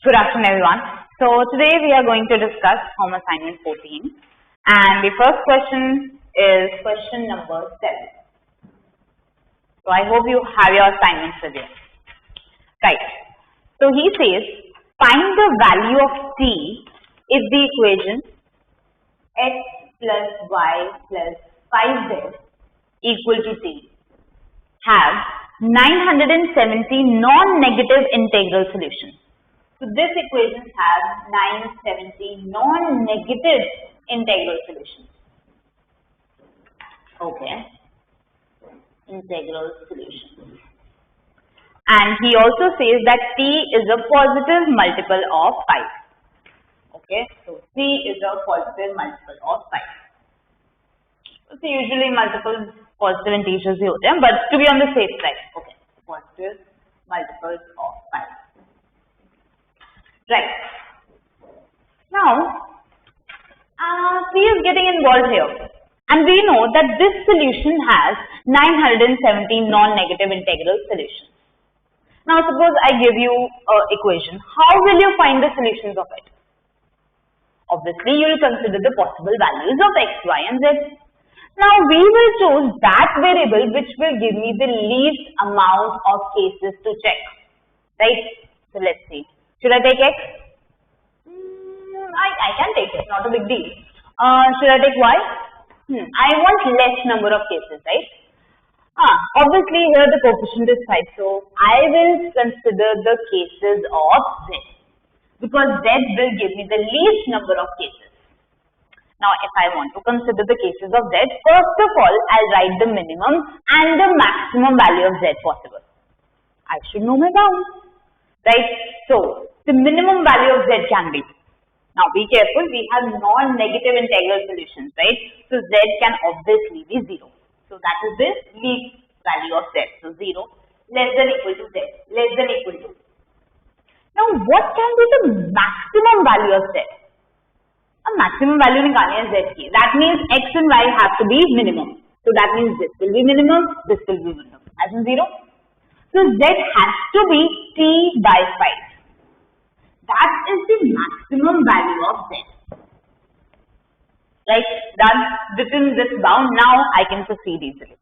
Good afternoon, everyone. So today we are going to discuss home assignment 14, and the first question is question number 7. So I hope you have your assignments with you. Right. So he says, find the value of t if the equation x plus y plus 5z equal to t have 970 non-negative integral solutions. So this equation has 970 non-negative integral solutions. Okay. Integral solutions. And he also says that t is a positive multiple of 5. Okay. So t is a positive multiple of 5. So usually multiple positive integers होते हैं, but to be on the safe side. Okay. Positive multiples of 5. Right. Now, C is getting involved here, and we know that this solution has 970 non-negative integral solutions. Now, suppose I give you an equation. How will you find the solutions of it? Obviously, you will consider the possible values of x, y, and z. Now, we will choose that variable which will give me the least amount of cases to check. Right? So, let's see. Should I take x? I can take it, not a big deal. Should I take y? I want less number of cases, right? Obviously here the coefficient is 5, so I will consider the cases of z, because z will give me the least number of cases. Now if I want to consider the cases of z, first of all I'll write the minimum and the maximum value of z possible. I should know my bounds, right? So the minimum value of z can be, now be careful, we have non-negative integral solutions, right? So z can obviously be 0. So that is the least value of z. So 0 less than equal to z, less than equal to. Now what can be the maximum value of z? A maximum value निकालनी है z की. That means x and y have to be minimum. So that means this will be minimum, this will be minimum. As in 0. So z has to be t by 5. That is the maximum value of z. Right? Done. Within this bound, now I can proceed easily.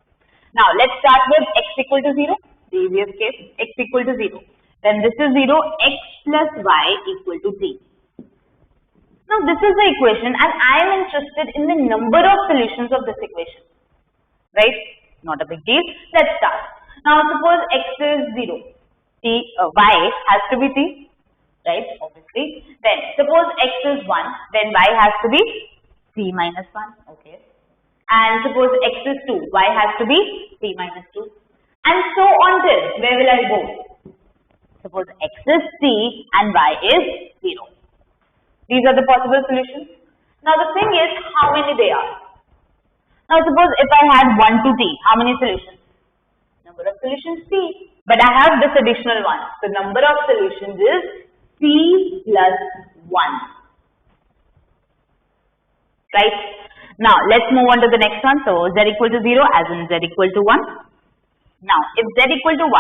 Now let's start with x equal to 0. Previous case, x equal to 0. Then this is 0, x plus y equal to t. Now this is the equation, and I am interested in the number of solutions of this equation. Right? Not a big deal. Let's start. Now suppose x is 0. Y has to be t. Right, obviously. Then suppose x is 1, then y has to be t minus 1. Okay. And suppose x is 2, y has to be t minus 2. And so on till, where will I go? Suppose x is t and y is 0. These are the possible solutions. Now the thing is, how many they are? Now suppose if I had 1 to t, how many solutions? Number of solutions t. But I have this additional one. So number of solutions is t plus 1. Right? Now, let's move on to the next one. So, z equal to 0 as in z equal to 1. Now, if z equal to 1,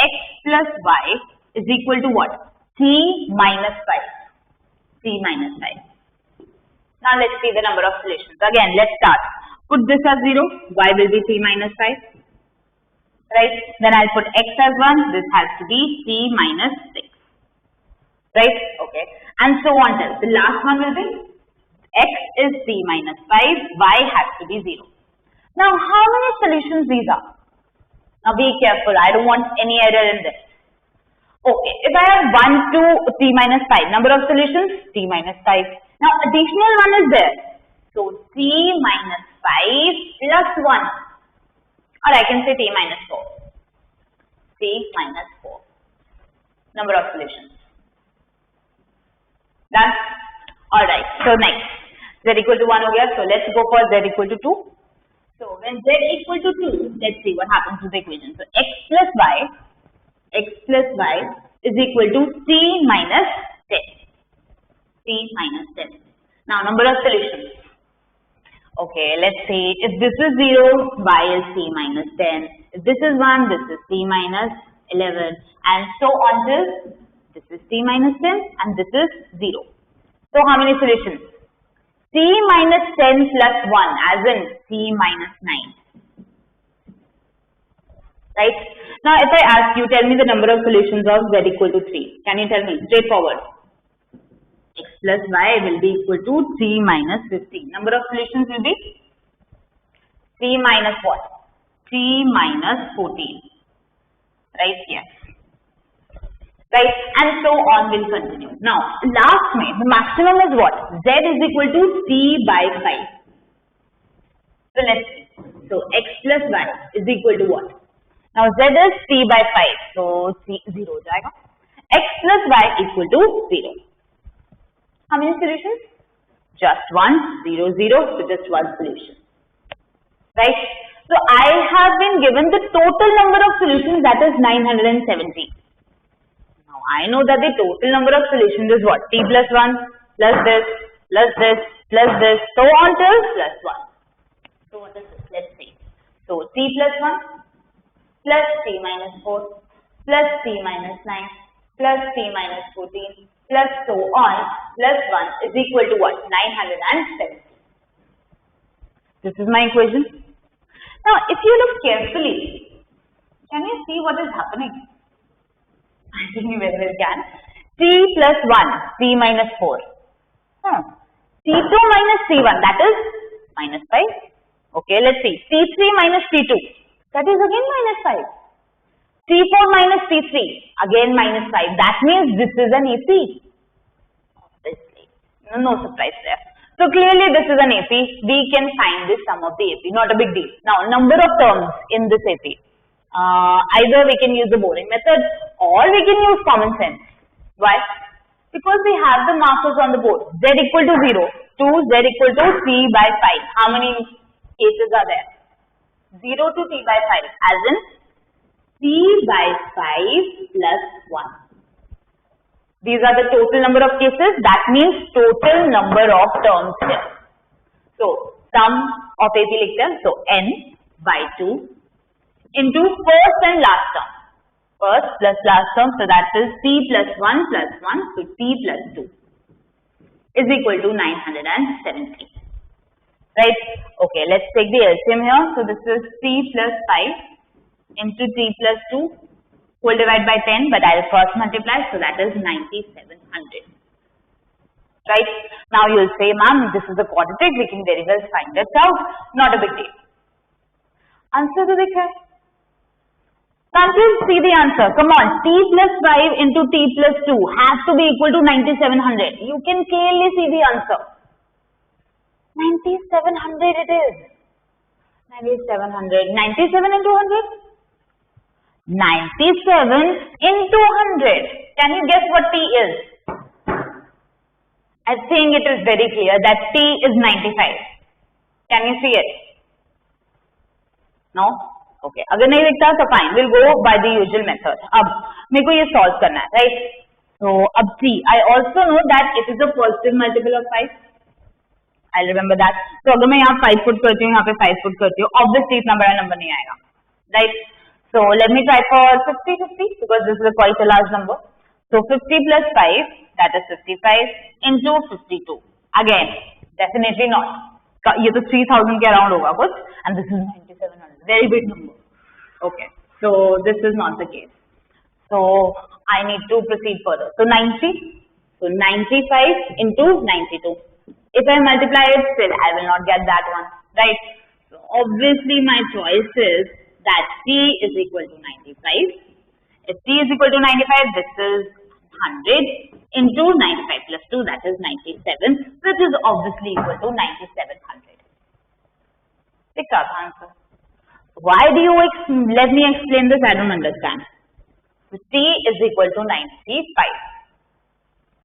x plus y is equal to what? T minus 5. T minus 5. Now, let's see the number of solutions. Again, let's start. Put this as 0. Y will be t minus 5. Right? Then I'll put x as 1. This has to be t minus 6. Right? Okay. And so on till. The last one will be x is t minus 5, y has to be 0. Now, how many solutions these are? Now, be careful. I don't want any error in this. Okay. If I have 1 to t minus 5, number of solutions? T minus 5. Now, additional one is there. So, t minus 5 plus 1. Or I can say t minus 4. T minus 4. Number of solutions. Done? Alright, so next, z equal to 1 ho gaya, so let's go for z equal to 2. So when z equal to 2, let's see what happens to the equation. So x plus y is equal to t minus 10. T minus 10. Now number of solutions. Okay, let's say if this is 0, y is t minus 10. If this is 1, this is t minus 11, and so on till This is C minus 10 and this is 0. So how many solutions? C minus 10 plus 1 as in C minus 9. Right? Now if I ask you, tell me the number of solutions of Z equal to 3. Can you tell me? Straightforward. X plus Y will be equal to 3 minus 15. Number of solutions will be 3 minus what? 3 minus 14. Right here. Right, and so on will continue. Now, last में, the maximum is what? Z is equal to C by 5. So let's see. So x plus y is equal to what? Now Z is C by 5. So C 0 हो जाएगा. X plus y equal to 0. How many solutions? Just one, 0, 0. So just one solution. Right? So I have been given the total number of solutions, that is 970. Now I know that the total number of solutions is what? T plus 1 plus this plus this plus this so on till plus 1. So what is this? Let's see. So T plus 1 plus T minus 4 plus T minus 9 plus T minus 14 plus so on plus 1 is equal to what? 970. This is my equation. Now if you look carefully, can you see what is happening? I think you very well can. T plus 1, C minus 4. T2 minus C1, that is minus 5. Okay, let's see. T3 minus T2, that is again minus 5. T4 minus T3, again minus 5. That means this is an AP. Obviously. No surprise there. So clearly this is an AP. We can find the sum of the AP. Not a big deal. Now, number of terms in this AP. Either we can use the boring method or we can use common sense. Why? Because we have the markers on the board. Z equal to 0 to Z equal to C by 5. How many cases are there? 0 to T by 5 as in C by 5 plus 1. These are the total number of cases. That means total number of terms here. So sum of AP लिखते हैं. So n by 2 into first and last term. First plus last term, so that is T plus 1 plus 1, so T plus 2 is equal to 970. Right? Okay, let's take the LCM here. So this is T plus 5 into T plus 2, whole divide by 10, but I will first multiply, so that is 9700. Right? Now you will say, ma'am, this is a quadratic, we can very well find it out. Not a big deal. Answer to the can't you see the answer? Come on, T plus 5 into T plus 2 has to be equal to 9700. You can clearly see the answer. 9700 it is. 9700. 97 into 100? 97 into 100. Can you guess what T is? I think it is very clear that T is 95. Can you see it? No? Okay. अगर नहीं दिखता तो fine. We'll go by the usual method. अब मेरे को ये solve करना है, right? So अब see, I also know that it is a positive multiple of 5. I'll remember that. So अगर मैं यहाँ 5 put करती हूँ, यहाँ पे 5 put करती हूँ, obviously इतना बड़ा number नहीं आएगा, right? So let me try for 50-50 because this is a quite a large number. So 50 plus 5, that is 55 into 52. Again, definitely not. ये तो 3000 के around होगा कुछ, and this is 9700. Very big number. Okay, so this is not the case. So I need to proceed further. So 90. So 95 into 92. If I multiply it, still I will not get that one, right? So obviously my choice is that T is equal to 95. If T is equal to 95, this is 100 into 95 plus 2, that is 97, which is obviously equal to 9700. Pick up answer. Why do you let me explain this? I don't understand. So T is equal to 95.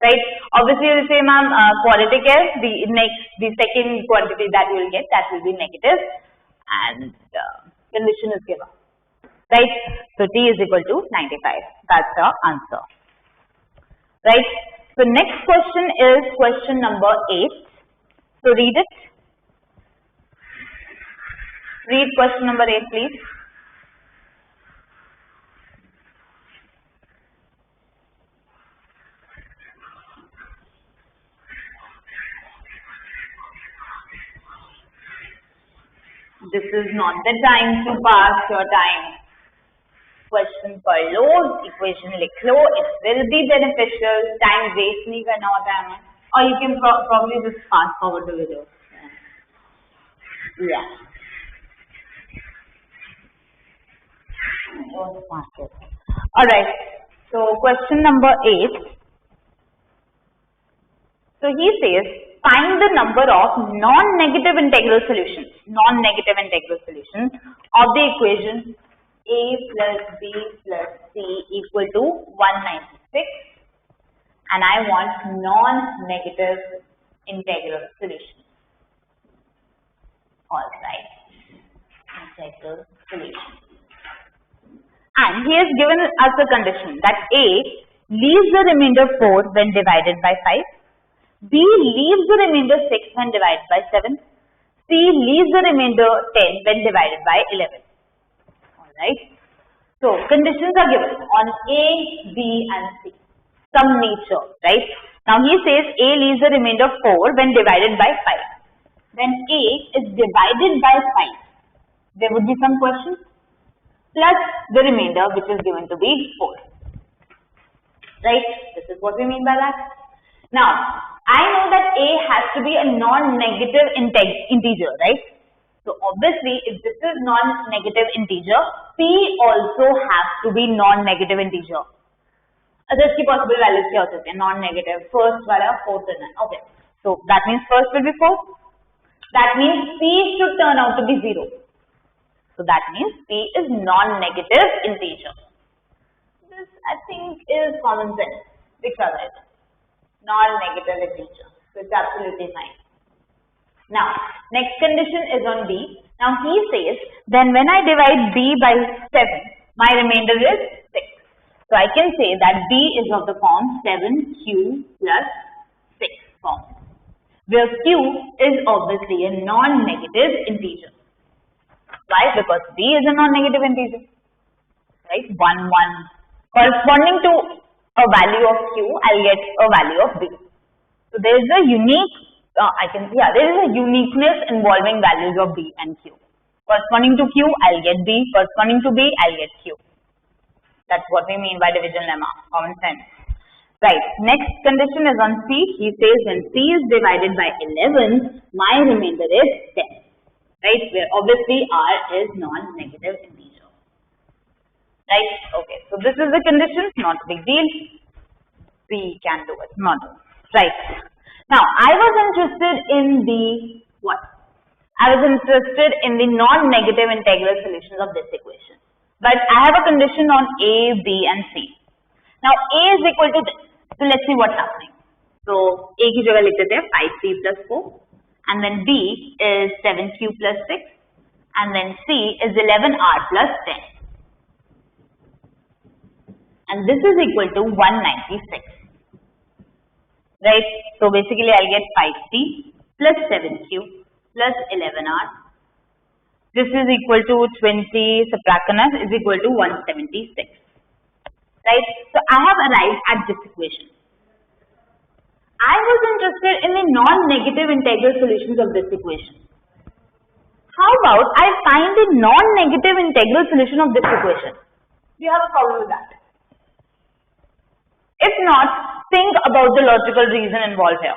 Right? Obviously, you will say, ma'am, quadratic is the second quantity that you will get, that will be negative, and condition is given. Right? So T is equal to 95. That's the answer. Right? So next question is question number 8. So read it. Read question number 8, please. This is not the time to pass your time. Question पढ़ लो, equation लिख लो. It will be beneficial. Time waste नहीं करना होता है हमें. Or you can probably just fast forward the video. Yeah. Alright. So question number 8. So he says, find the number of non-negative integral solutions. Non-negative integral solutions of the equation a plus b plus c equal to 196, and I want non-negative integral solution. Alright, integral solution. And he has given us a condition that a leaves the remainder 4 when divided by 5, b leaves the remainder 6 when divided by 7, c leaves the remainder 10 when divided by 11. Right? So conditions are given on A, B and C. Some nature, right? Now he says A leaves the remainder 4 when divided by 5. When A is divided by 5, there would be some questions plus the remainder which is given to be 4. Right? This is what we mean by that. Now, I know that A has to be a non-negative integer, right? So obviously, if this is non-negative integer, P also has to be non-negative integer. Other possible values क्या हो सकते हैं? Non-negative, first वाला 4th and 9. Okay. So that means first will be 4. That means P should turn out to be 0. So that means P is non-negative integer. This I think is common sense. Diksha right? Non-negative integer. So it's absolutely fine. Now, next condition is on B. Now, he says, then when I divide B by 7, my remainder is 6. So, I can say that B is of the form 7Q plus 6 form, where Q is obviously a non-negative integer. Why? Because B is a non-negative integer, right? 1, 1. Corresponding to a value of Q, I'll get a value of B. So, there is a unique there is a uniqueness involving values of B and Q. Corresponding to Q, I'll get B. Corresponding to B, I'll get Q. That's what we mean by division lemma. Common sense. Right. Next condition is on C. He says when C is divided by 11, my remainder is 10. Right. Where obviously R is non-negative integer. Right. Okay. So this is the condition. Not a big deal. We can do it. Not right. Now, I was interested in the what? I was interested in the non-negative integral solutions of this equation. But I have a condition on A, B and C. Now, A is equal to this. So, let's see what's happening. So, A की जगह लिख देते हैं 5C plus 4. And then B is 7Q plus 6. And then C is 11R plus 10. And this is equal to 196. Right, so basically I'll get 5C plus 7Q plus 11R. This is equal to 20 subtracting is equal to 176. Right, so I have arrived at this equation. I was interested in the non-negative integral solutions of this equation. How about I find the non-negative integral solution of this equation? Do you have a problem with that? If not, think about the logical reason involved here.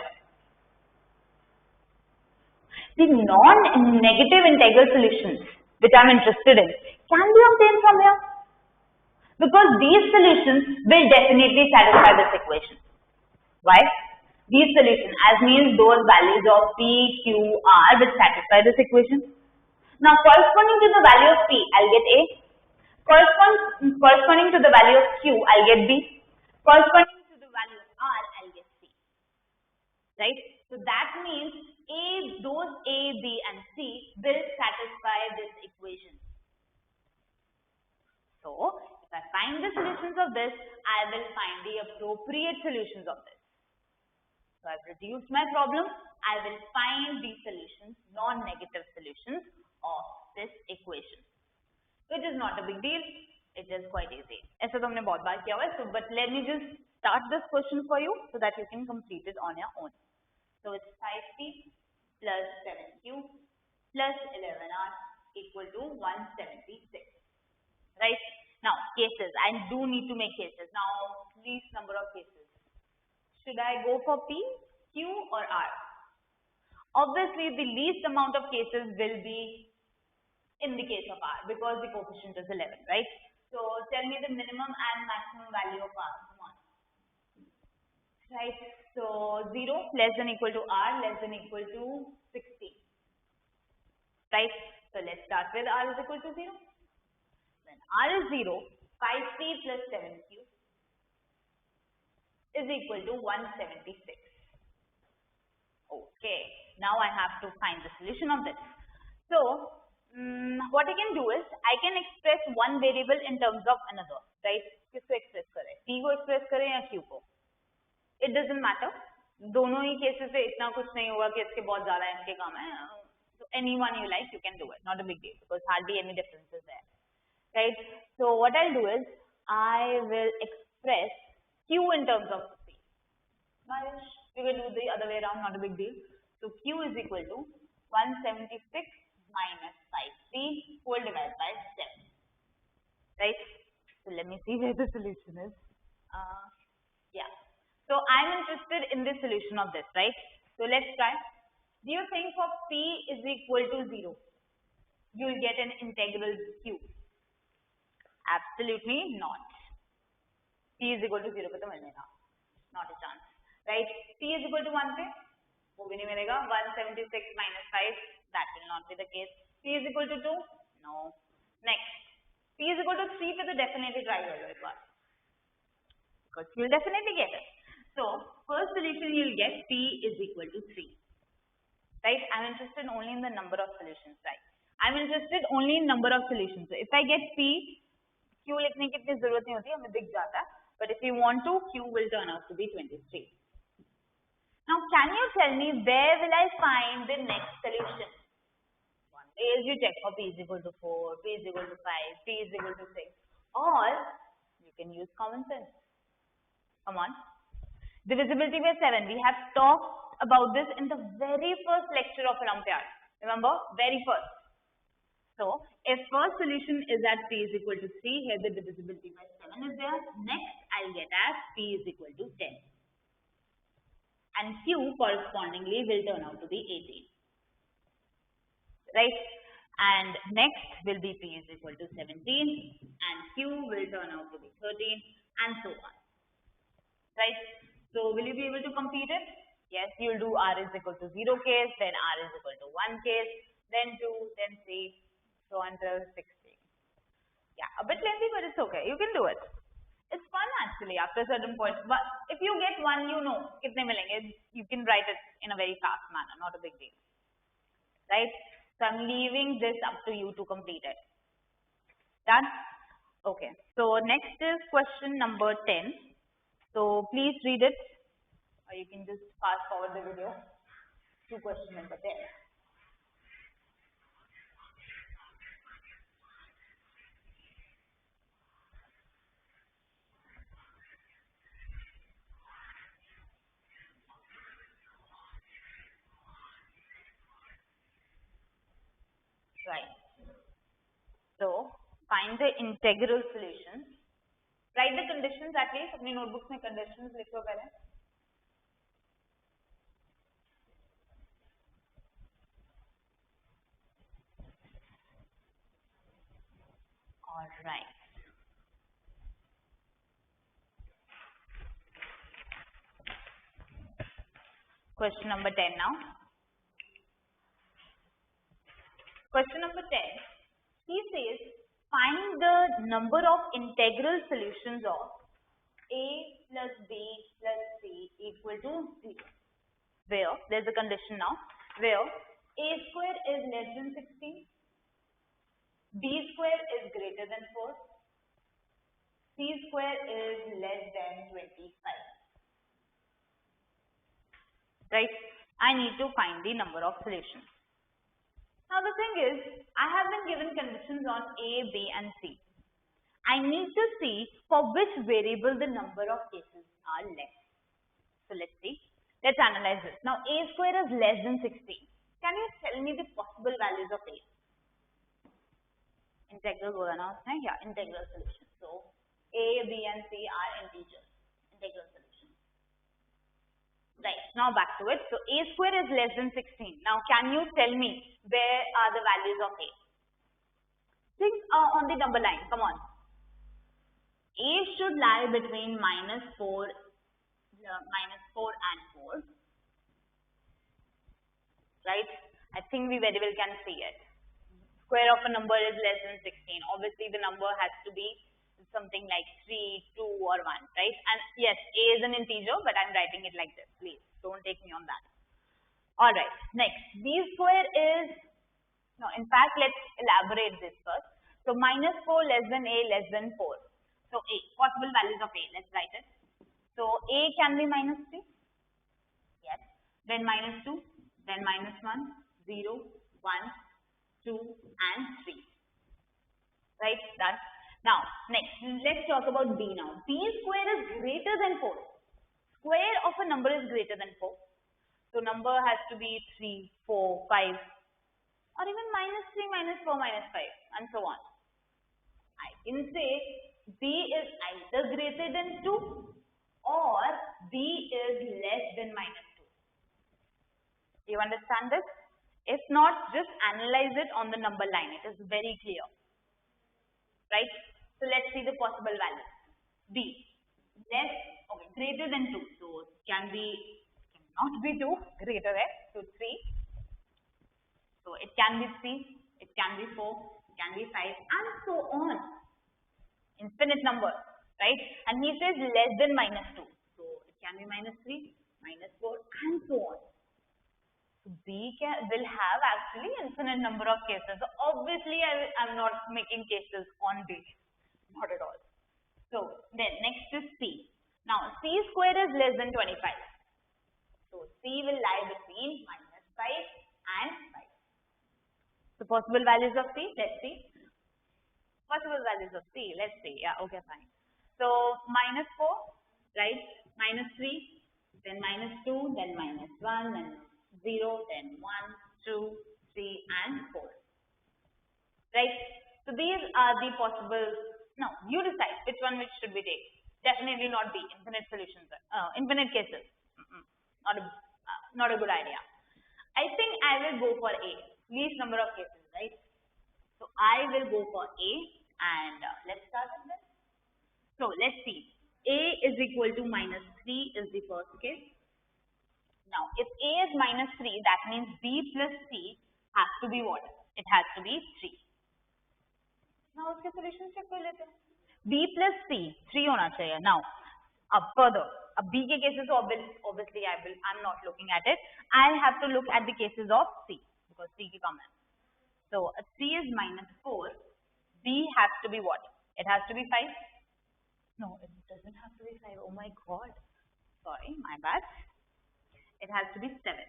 The non-negative integral solutions which I am interested in can be obtained from here. Because these solutions will definitely satisfy this equation. Why? These solutions, as means those values of P, Q, R will satisfy this equation. Now, corresponding to the value of P, I'll get A. Corresponding to the value of Q, I'll get B. Corresponding to the value of R, I'll get C. Right? So that means those A, B and C will satisfy this equation. So, if I find the solutions of this, I will find the appropriate solutions of this. So, I've reduced my problem. I will find the solutions, non-negative solutions of this equation. Which is not a big deal. It is quite easy. ऐसा तो हमने बहुत बार किया हुआ है. So, but let me just start this question for you so that you can complete it on your own. So, it's 5P plus 7Q plus 11R equal to 176. Right? Now, cases. I do need to make cases. Now, least number of cases. Should I go for P, Q or R? Obviously, the least amount of cases will be in the case of R because the coefficient is 11, right? So, tell me the minimum and maximum value of R. Come on. Right? So, 0 less than equal to R less than equal to 60. Right? So, let's start with R is equal to 0. When R is 0, 5P plus 7Q is equal to 176. Okay, now I have to find the solution of this. So, what I can do is, I can express one variable in terms of another, right? किसको express करें? P को express करें या Q को? It doesn't matter. दोनों ही cases से इतना कुछ नहीं होगा कि इसके बहुत ज़्यादा इनके काम है. So, anyone you like, you can do it. Not a big deal because hardly any difference is there. Right? So what I'll do is, I will express Q in terms of P. We will do the other way around, not a big deal. So Q is equal to 176 minus 5P whole divided by 7. Right? So let me see where the solution is. Yeah. So I'm interested in the solution of this, right? So let's try. Do you think for P is equal to 0, you will get an integral Q? Absolutely not. P is equal to 0 पे तो मिलेगा. Not a chance. Right? P is equal to 1 पे वो भी नहीं मिलेगा. 176 minus 5, that will not be the case. P is equal to 2? No. Next. P is equal to 3 पे तो definitely try कर लो एक बार. Because you will definitely get it. So, first solution you will get P is equal to 3. Right? I am interested only in the number of solutions. Right? I am interested only in number of solutions. So, if I get P, Q लिखने की इतनी जरूरत नहीं होती, हमें दिख जाता है. But if you want to, Q will turn out to be 23. Now, can you tell me where will I find the next solution? One way is you check for P is equal to 4, P is equal to 5, P is equal to 6. Or you can use common sense. Come on. Divisibility by 7. We have talked about this in the very first lecture of Olympiad. Remember? Very first. So, if first solution is at P is equal to 3, here the divisibility by 7 is there. Next, I'll get as P is equal to 10. And Q correspondingly will turn out to be 18. Right? And next will be P is equal to 17 and Q will turn out to be 13 and so on. Right? So, will you be able to complete it? Yes, you'll do R is equal to 0 case, then R is equal to 1 case, then 2, then 3. So until 16. Yeah, a bit lengthy, but it's okay. You can do it. It's fun actually after a certain point. But if you get one, you know, kitne milenge. You can write it in a very fast manner, not a big deal. Right? So I'm leaving this up to you to complete it. Done? Okay. So next is question number 10. So please read it, or you can just fast forward the video to question number 10. Right. So, find the integral solutions. Write the conditions at least. अपनी notebooks में conditions लिखो पहले. All right. Question number 10 now. Question number 10, he says, find the number of integral solutions of a plus b plus c equal to 0. Where, there's a condition now, where a square is less than 16, b square is greater than 4, c square is less than 25. Right? I need to find the number of solutions. Now the thing is, I have been given conditions on A, B and C. I need to see for which variable the number of cases are less. So let's see. Let's analyze this. Now A square is less than 16. Can you tell me the possible values of A? integral बोला ना उसने, yeah, integral solution. So A, B and C are integers, integral solution. Right, now back to it. So A square is less than 16. Now can you tell me where are the values of A? Think on the number line, come on. A should lie between -4 and 4. Right? I think we very well can see it. Square of a number is less than 16. Obviously, the number has to be something like 3, 2 or 1, right? And yes, A is an integer, but I'm writing it like this. Please, don't take me on that. Alright, next. B square is, no, in fact, let's elaborate this first. So, -4 less than A less than 4. So, A, possible values of A, let's write it. So, A can be -3. Yes. Then -2, then -1, 0, 1, 2 and 3. Right, done. Now, next, let's talk about B now. B square is greater than 4. Square of a number is greater than 4. So, number has to be 3, 4, 5 or even -3, -4, -5 and so on. I can say B is either greater than 2 or B is less than -2. You understand this? If not, just analyze it on the number line. It is very clear. Right? So let's see the possible values. B, less, okay, greater than 2. So it cannot be 2, greater than, so 3. So it can be 3, it can be 4, it can be 5 and so on. Infinite number, right? And he says less than -2. So it can be -3, -4 and so on. So B will have actually infinite number of cases. So obviously I'm not making cases on B, not at all. So then next is C. Now C square is less than 25. So C will lie between -5 and 5. So possible values of C, let's see. Possible values of C, let's see. Yeah, okay, fine. So -4, right? -3, then -2, then -1, then 0, then 1, 2, 3 and 4. Right? So these are the possible, no, you decide which one which should we take. Definitely not B, infinite solutions, infinite cases. Not a good idea. I think I will go for A, least number of cases, right? So I will go for A and let's start with this. So let's see. A is equal to -3 is the first case. Now, if A is -3, that means B plus C has to be what? It has to be 3. Now, उसके solution check कर लेते हैं. B plus C 3 होना चाहिए. Now, further, B के cases obviously I'm not looking at it. I have to look at the cases of C because C की कम है. So, C is -4. B has to be what? It has to be 5. No, it doesn't have to be 5. Oh my God. Sorry, my bad. It has to be 7.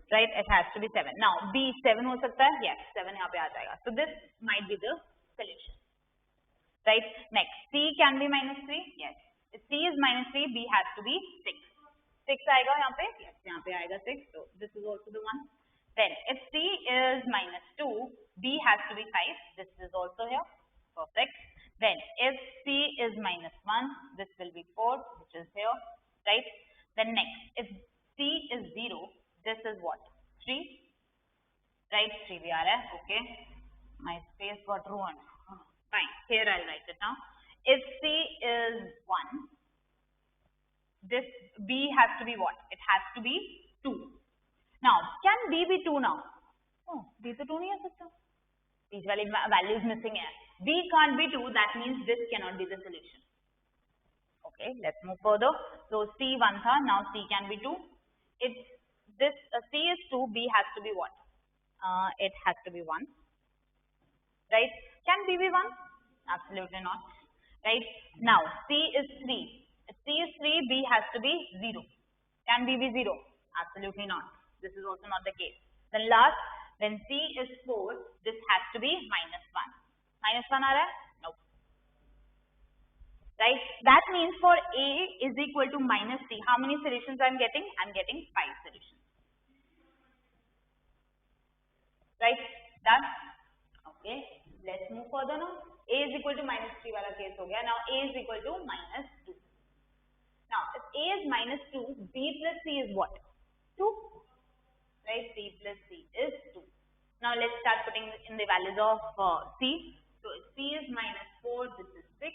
Right? It has to be 7. Now, B 7 हो सकता है? Yes, 7 यहाँ पे आ जाएगा. So, this might be the solution. Right? Next, C can be -3? Yes. If C is -3, B has to be 6. 6 आएगा यहाँ पे? Yes, यहाँ पे आएगा 6. So, this is also the one. Then, if C is -2, B has to be 5. This is also here. Perfect. Then, if C is -1, this will be 4, which is here. Right? Then next, if C is 0, this is what? 3. Right? 3 we are, okay. My space got ruined. Fine. Here I'll write it now. If C is 1, this B has to be what? It has to be 2. Now, can B be 2 now? Oh, B तो 2 नहीं आ सकता. These values missing here. B can't be 2. That means this cannot be the solution. Okay, let's move further. So C 1 tha. Now C can be 2. If this C is 2, B has to be what? It has to be 1. Right? Can B be 1? Absolutely not. Right? Now C is 3. If C is 3, B has to be 0. Can B be 0? Absolutely not. This is also not the case. Then last, when C is 4, this has to be -1. -1 aa raha hai? Nope. Right? That means for A is equal to -3. How many solutions I'm getting? I'm getting 5 solutions. Right? Done? Okay. Let's move further now. A is equal to minus 3 वाला case हो गया. Now A is equal to minus 2. Now if A is minus 2, B plus C is what? 2. Right? B plus C is 2. Now let's start putting in the values of C. So if C is minus 4, this is 6.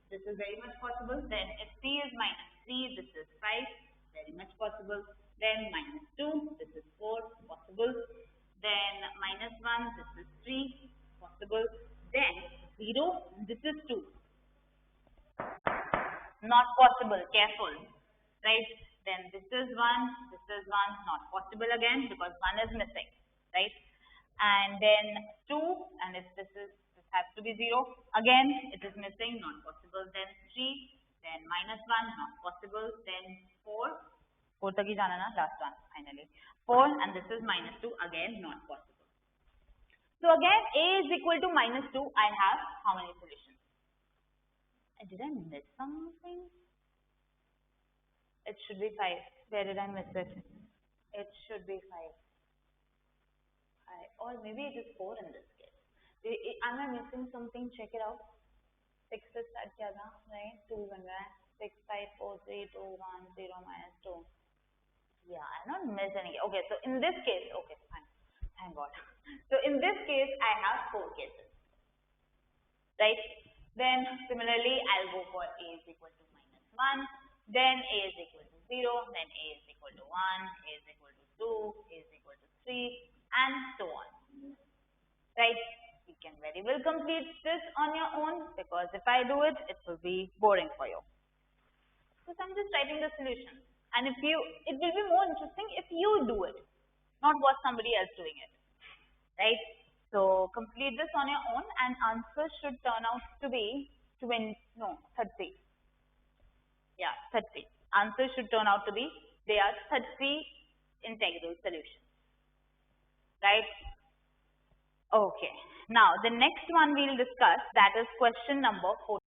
This is very much possible. Then if C is minus 3, this is 5. Very much possible. Then minus 2, this is 4. Possible. Then minus 1, this is 3. Possible. Then 0, this is 2. Not possible. Careful. Right? Then this is 1, not possible again because 1 is missing. Right? And then 2, and if this has to be 0, again it is missing, not possible. Then 3, then minus 1, not possible. Then 4, 4 tak hi jana na, last one finally. 4, and this is minus 2, again not possible. So again A is equal to minus 2, I have how many solutions? Did I miss something? It should be 5. Where did I miss it? It should be 5. Or maybe it is 4 in this case. Am I missing something? Check it out. 6 से start किया था, right? 2 बन रहा है. 6, 5, 4, 3, 2, 1, 0, minus 2. Yeah, I not missed any. Okay, so in this case, okay, fine. Thank God. So in this case, I have 4 cases. Right? Then similarly, I'll go for A is equal to minus 1. Then A is equal to 0. Then A is equal to 1. A is equal to 2. A is equal to 3. And so on. Right? You can very well complete this on your own because if I do it, it will be boring for you. So I'm just writing the solution. And it will be more interesting if you do it, not watch somebody else doing it. Right? So complete this on your own and answer should turn out to be 30. Yeah, 30. Answer should turn out to be, they are 30 integral solutions. Right? Okay. Now, the next one we'll discuss, that is question number 14.